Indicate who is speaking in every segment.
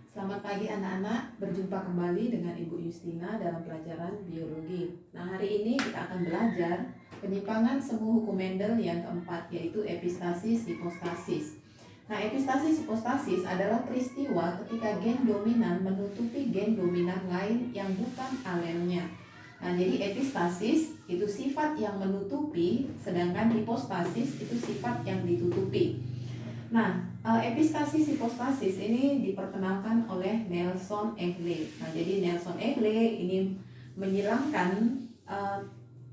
Speaker 1: Selamat pagi anak-anak, berjumpa kembali dengan Ibu Justina dalam pelajaran biologi. Nah, hari ini kita akan belajar penyimpangan semu hukum Mendel yang keempat, yaitu epistasis hipostasis. Nah, epistasis hipostasis adalah peristiwa ketika gen dominan menutupi gen dominan lain yang bukan alelnya. Nah, jadi epistasis itu sifat yang menutupi, sedangkan hipostasis itu sifat yang ditutupi. Nah, epistasis hipostasis ini diperkenalkan oleh Nelson Ehle. Nah, jadi Nelson Ehle ini menyilangkan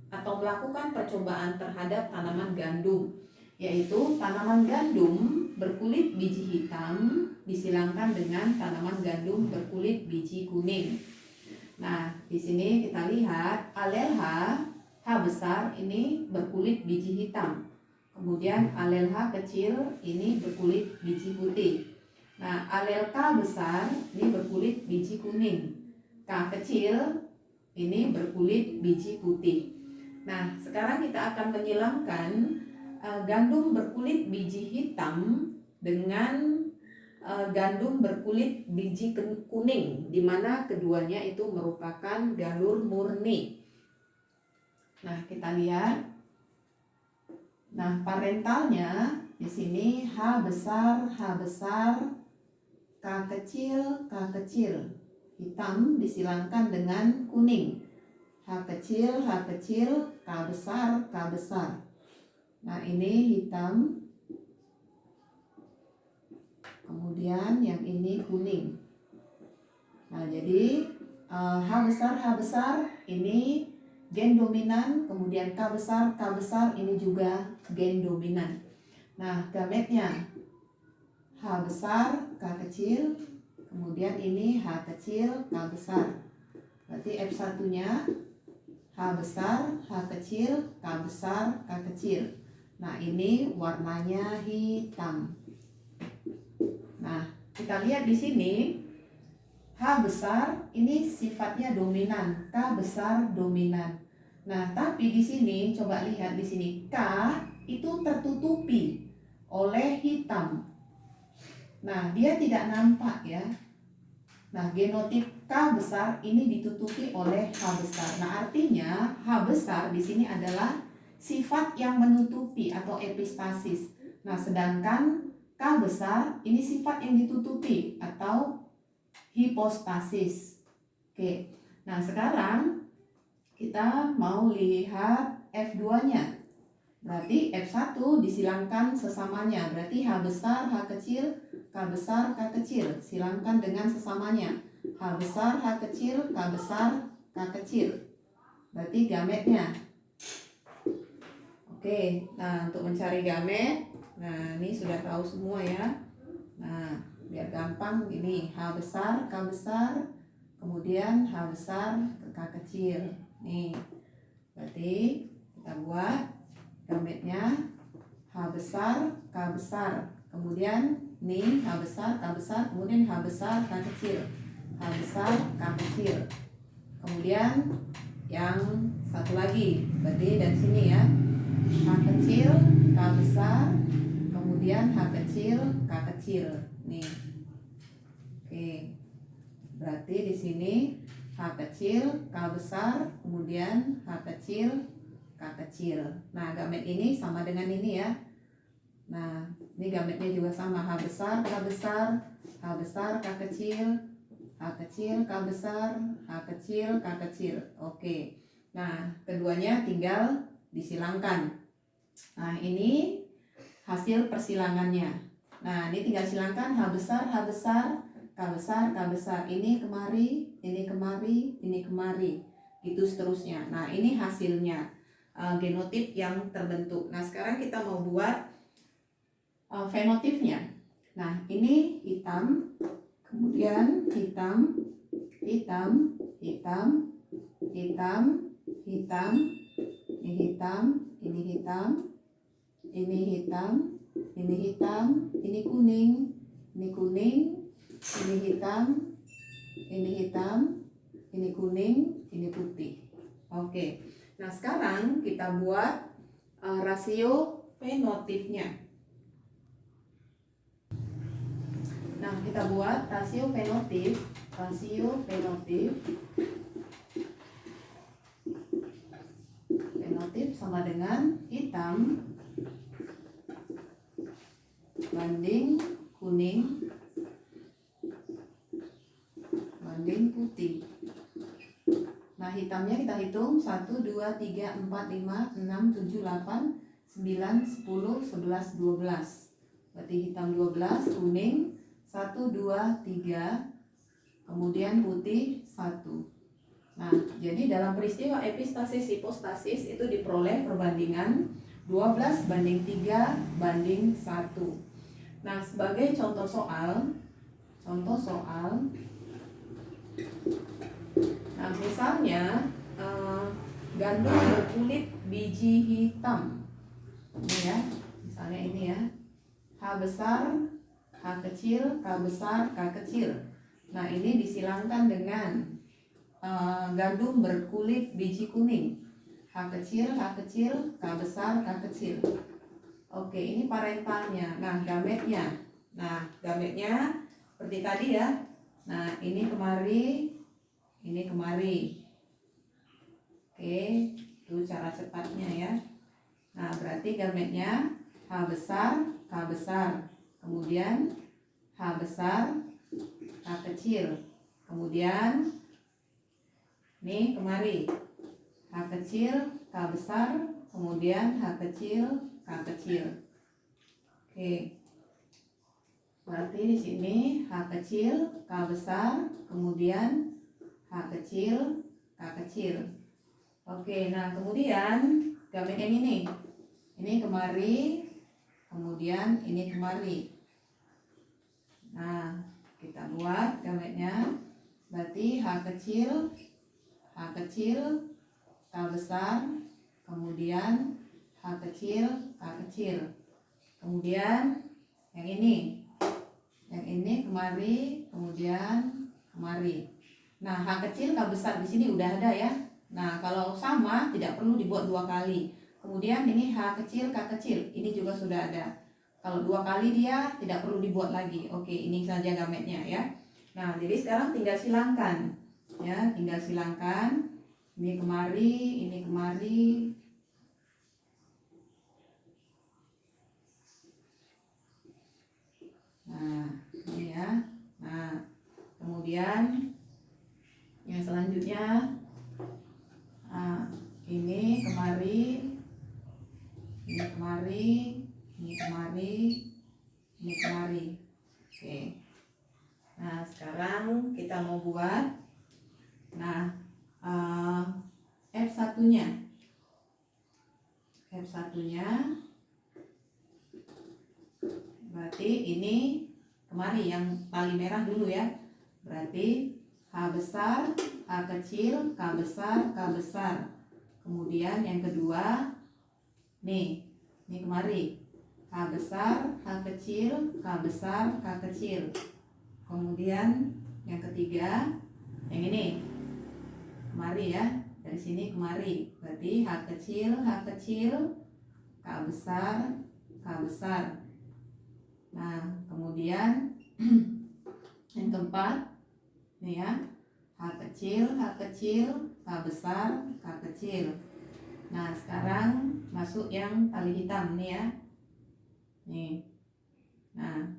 Speaker 1: atau melakukan percobaan terhadap tanaman gandum, yaitu tanaman gandum berkulit biji hitam disilangkan dengan tanaman gandum berkulit biji kuning. Nah, di sini kita lihat alel H besar ini berkulit biji hitam. Kemudian alel H kecil ini berkulit biji putih. Nah, alel K besar ini berkulit biji kuning. K kecil ini berkulit biji putih. Nah, sekarang kita akan menyilangkan gandum berkulit biji hitam dengan gandum berkulit biji kuning, di mana keduanya itu merupakan galur murni. Nah, kita lihat. Nah, parentalnya di sini H besar, K kecil, hitam disilangkan dengan kuning. H kecil, K besar. Nah, ini hitam. Kemudian yang ini kuning. Nah, jadi H besar ini gen dominan, kemudian K besar ini juga gen dominan. Nah, gametnya H besar, K kecil, kemudian ini H kecil, K besar. Berarti F1-nya H besar, H kecil, K besar, K kecil. Nah, ini warnanya hitam. Nah, kita lihat di sini H besar ini sifatnya dominan, K besar dominan. Nah, tapi di sini coba lihat di sini K itu tertutupi oleh hitam. Nah, dia tidak nampak ya. Nah, genotip K besar ini ditutupi oleh H besar. Nah, artinya H besar di sini adalah sifat yang menutupi atau epistasis. Nah, sedangkan K besar ini sifat yang ditutupi atau hipostasis. Oke. Nah, sekarang kita mau lihat F2-nya. Berarti F1 disilangkan sesamanya. Berarti H besar, H kecil, K besar, K kecil. Silangkan dengan sesamanya. H besar, H kecil, K besar, K kecil. Berarti gametnya. Oke. Nah, untuk mencari gamet, nah ini sudah tahu semua ya. Nah, biar gampang ini H besar, K besar, kemudian H besar, K kecil. Nih, berarti kita buat gametnya H besar, K besar. Kemudian nih H besar, K besar, kemudian H besar, K kecil. H besar, K kecil. Kemudian yang satu lagi, berarti dari sini ya. H kecil, K besar, kemudian H kecil, K kecil. Nih. Oke. Berarti di sini H kecil, K besar, kemudian H kecil, K kecil. Nah, gamet ini sama dengan ini ya. Nah, ini gametnya juga sama, H besar, K besar, H besar, K kecil, H kecil, K besar, H kecil, K kecil. Oke. Nah, keduanya tinggal disilangkan. Nah, ini hasil persilangannya. Nah, ini tinggal silangkan H besar, H besar, K besar, K besar. Ini kemari, ini kemari, ini kemari. Gitu seterusnya. Nah, ini hasilnya genotip yang terbentuk. Nah, sekarang kita mau buat fenotipnya. Nah, ini hitam, kemudian hitam, hitam, hitam, hitam, hitam, ini hitam, ini hitam, ini hitam, ini hitam, ini kuning, ini kuning, ini hitam, ini hitam, ini kuning, ini putih. Oke. Nah, sekarang kita buat rasio fenotipnya. Nah, kita buat rasio fenotip. Rasio fenotip. Fenotip sama dengan hitam banding kuning banding putih. Nah, hitamnya kita hitung 1, 2, 3, 4, 5, 6, 7, 8, 9, 10, 11, 12. Berarti hitam 12, kuning 1, 2, 3, kemudian putih 1. Nah, jadi dalam peristiwa epistasis hipostasis itu diperoleh perbandingan 12 banding 3 banding 1. Nah, sebagai contoh soal, nah misalnya gandum berkulit biji hitam, ini ya, misalnya ini ya, H besar, H kecil, K besar, K kecil. Nah, ini disilangkan dengan gandum berkulit biji kuning, H kecil, K kecil, K besar, K kecil. Oke, ini parentalnya. Nah, gametnya. Nah, gametnya seperti tadi ya. Nah, ini kemari, ini kemari. Oke, itu cara cepatnya ya. Nah, berarti gametnya H besar, K besar. Kemudian H besar, K kecil. Kemudian nih kemari H kecil, K besar, kemudian H kecil, K kecil. Oke. Berarti di sini H kecil, K besar, kemudian H kecil, K kecil. Oke, nah kemudian gamet yang ini kemari, kemudian ini kemari. Nah, kita buat gametnya. Berarti H kecil, K besar, kemudian H kecil, K kecil. Kemudian yang ini kemari, kemudian kemari. Nah, H kecil, K besar di sini udah ada ya. Nah, kalau sama tidak perlu dibuat 2 kali. Kemudian ini H kecil, K kecil, ini juga sudah ada. Kalau 2 kali dia tidak perlu dibuat lagi. Oke, ini saja gametnya ya. Nah, jadi sekarang tinggal silangkan. Ya, tinggal silangkan. Ini kemari, ini kemari. Nah, ini ya. Nah, kemudian yang selanjutnya ini kemari, ini kemari, ini kemari, ini kemari. Oke. Nah, sekarang kita mau buat F1-nya. F1-nya berarti ini kemari yang tali merah dulu ya. Berarti H besar, H kecil, K besar, K besar. Kemudian yang kedua ini kemari H besar, H kecil, K besar, K kecil. Kemudian yang ketiga yang ini kemari ya, dari sini kemari. Berarti H kecil, K besar, K besar. Nah, kemudian yang keempat nih ya, H kecil, K besar, K kecil. Nah, sekarang masuk yang tali hitam nih ya. Nih. Nah,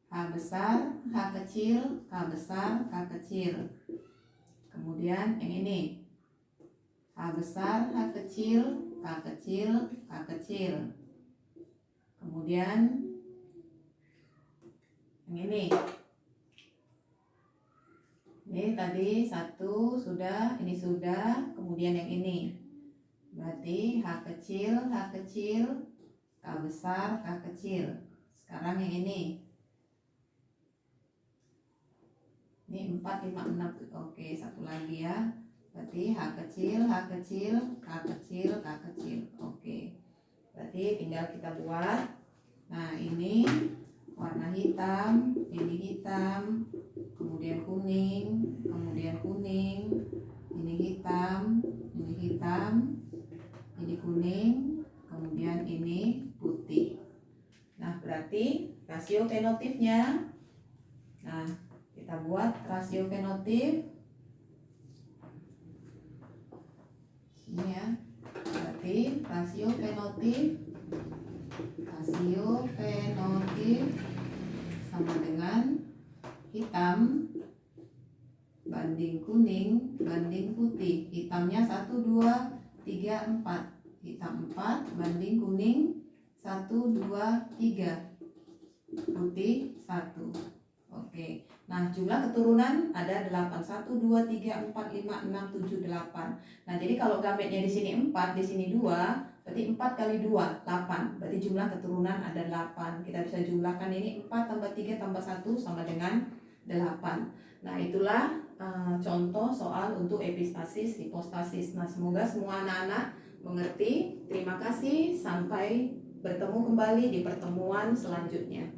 Speaker 1: H besar, H kecil, K besar, K kecil. Kemudian yang ini H besar, H kecil, K kecil, K kecil. Kemudian yang ini tadi satu sudah, ini sudah. Kemudian yang ini berarti H kecil, K besar, K kecil. Sekarang yang ini 4, 5, 6. Oke, satu lagi ya. Berarti H kecil, K kecil, K kecil. Oke. Berarti tinggal kita buat. Nah, ini warna hitam, ini hitam, kemudian kuning, ini hitam, ini kuning, kemudian ini putih. Nah, berarti rasio fenotipnya Nah, kita buat rasio fenotip. Ini ya. Berarti rasio fenotip sama dengan hitam banding kuning banding putih. Hitamnya 1, 2, 3, 4. Hitam 4 banding kuning 1, 2, 3. Putih 1. Oke. Nah, jumlah keturunan ada 8. 1, 2, 3, 4, 5, 6, 7, 8. Nah, jadi kalau gametnya di sini 4, di sini 2, berarti 4 kali 2, 8. Berarti jumlah keturunan ada 8. Kita bisa jumlahkan ini 4 tambah 3 tambah 1 sama dengan 8. Nah, itulah contoh soal untuk epistasis, hipostasis. Nah, semoga semua anak-anak mengerti. Terima kasih. Sampai bertemu kembali di pertemuan selanjutnya.